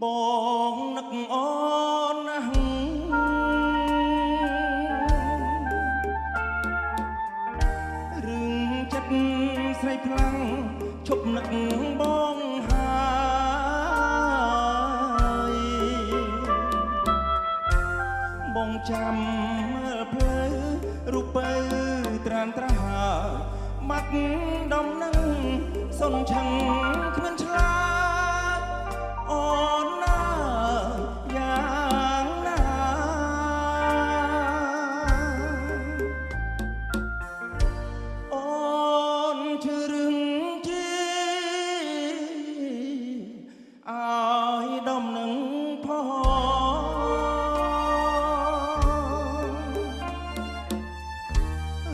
បងនឹកអូនណាស់រឿងចិត្តស្រីខ្លាំងឈប់នឹកបងហើយបងចាំមើលផ្លូវរូបបើត្រានត្រាបាត់ដំណឹងសុនឆឹងគ្មានឆ្លាតអូនណាយ៉ាងណាអូនឈឺរឿងជីឲ្យដំណឹងផង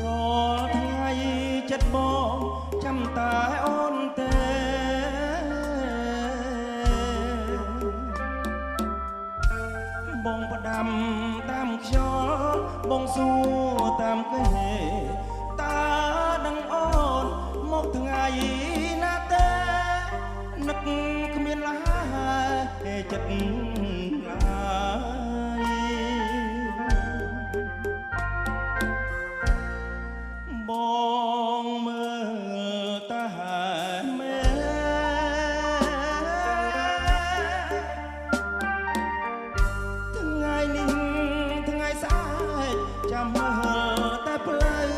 រាល់ថ្ងៃចិត្តបងចាំតែអូនទេបងផ្ដាំតាមខ្យល់បងសួរតាមគេតាដឹងអូនមកថ្ងៃណាទេនឹកគ្មានឡាចិត្តឡើយបងមើលតាមែថ្ងៃនេះថ្ងៃស្អែកចាំមើលតែផ្លូវ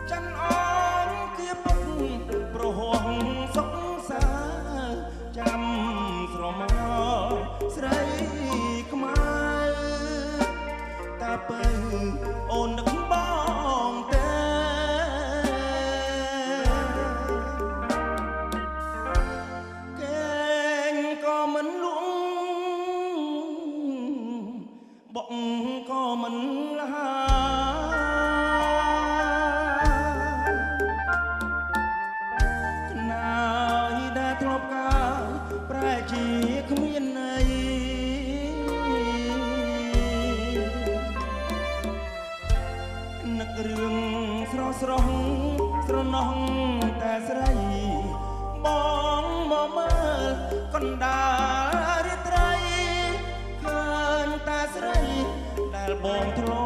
ច័ន្ទអូនគៀពុកប្រហោះសុខសាចាំស្រមោលស្រីខ្មៅតាបើអូននឹកបងទេកេងក៏មិនលួងបងក៏មិនលាខ្នើយដែលធ្លាប់កាយប្រែជាគ្មានន័យនឹករឿងស្រស់ស្រស់ស្រណោះតែស្រីបងមកមើលកណ្ដាលរាត្រីឃើញតែស្រីដែលបងធ្លា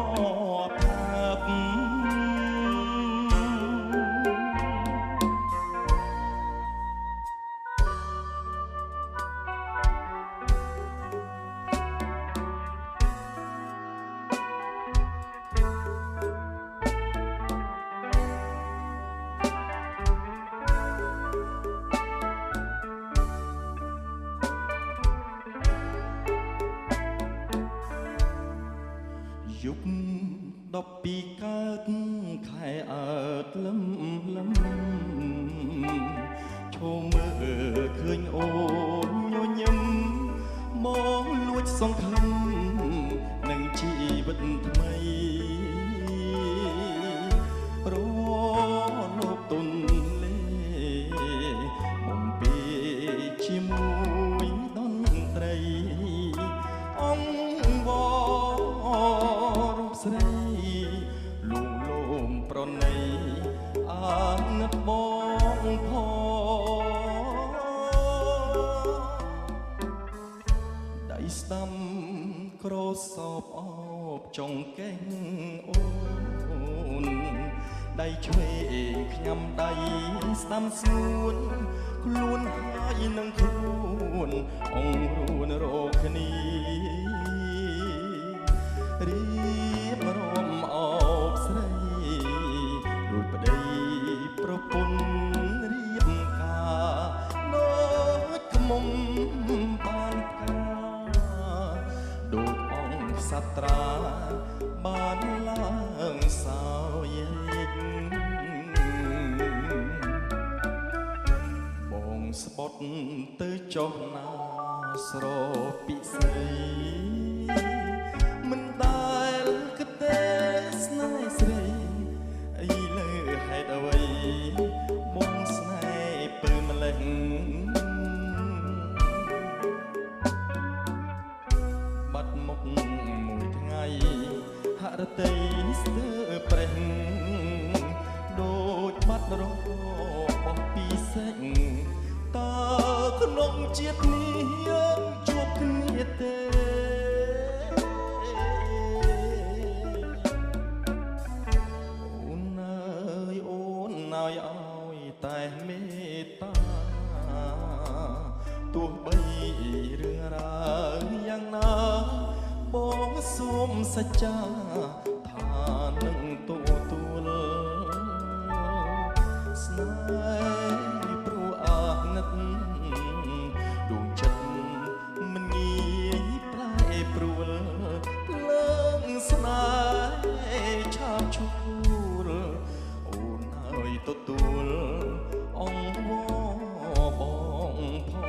ប់ថើបយុគ12កើតខែអើតលឹមលឹមឈោមមើលឃើញអូនញញឹមមកលួចសង្ឃឹមនឹងជីវិតថ្មីរលោកទុនលេបំពេជាមួយតន្ត្រីអង្គវរូបស្រីលួងលោមប្រណីអាណិតបងផងដៃស្ដាំក្រសោបអបចុងកេងអូនដៃឆ្វេងខ្ញាំដៃស្ដាំស្ងួនខ្លួនហើយនឹងខ្លួនអង្គរួនរកគ្នារៀបរំអោបស្រីដូចប្តីប្រពន្ធរៀបការដូចខ្មុំបានផ្កាដូចអង្គសត្រាបានឡើងសោយបងស្បត់ទៅចុះណាស្រពិស្រីមិនដា កមួយថ្ងៃហរតីស្ទើរប្រេះដូចបាត់រស់បោះពីសេចតើក្នុងជាតិនេះយើងជួបគ្នាទេអូនអើយអូនឲ្យតែមេត្តាទោះបីរឿងរ៉ាវយ៉ាងណាបងសូមសច្ចាថានឹងទទួលស្នេហ៍ព្រោះអាណិតដួងចិត្តមិនងាយប្រែប្រួលភ្លើងស្នេហ៍ឆាបឈូលអូនហើយទទួលអង្វរបងផង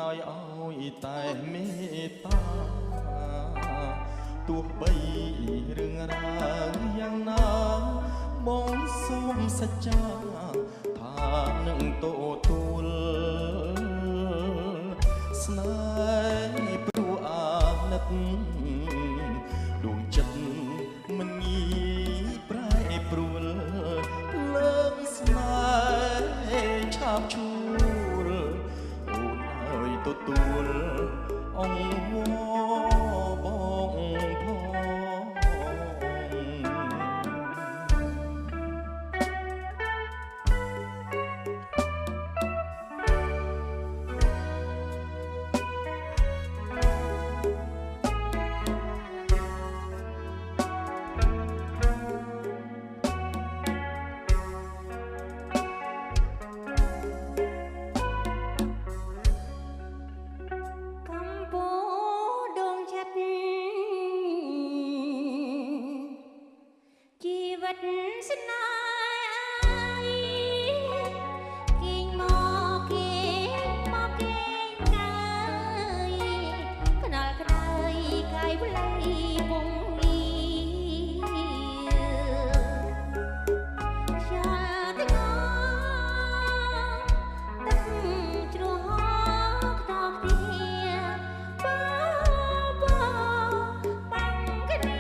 ឲ្យតែមេត្តាទោះបីរឿងរ៉ាវយ៉ាងណាបងសូមសច្ចាថានឹងទទួលស្នេហ៍ព្រោះអាណិតដួងចិត្តមិនងាយប្រែប្រួលលើកស្នេហ៍ឆាបឈូលទទួលអង្វរបងស្នេហ៍គេមកគេមកគេកាយខ្នល់ក្តៅកាយវលៃវងវីខ្យល់ទឹកទឹកជ្រោះខ្ទប់ទៀតបបាំងគ្នា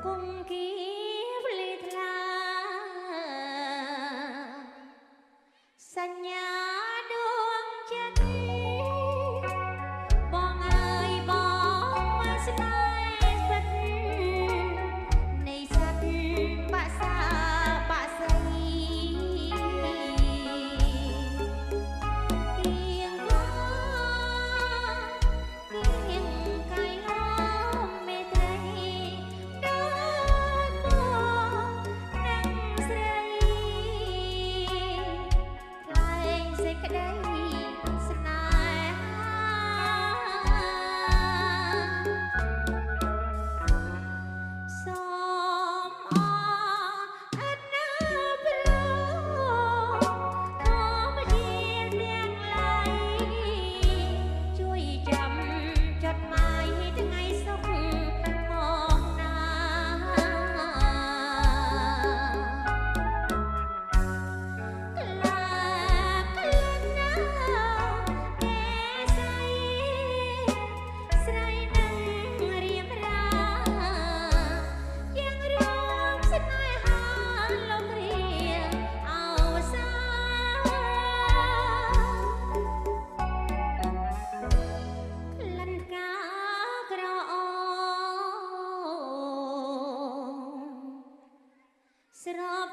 គង្គីវលេថ្លា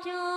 ចូល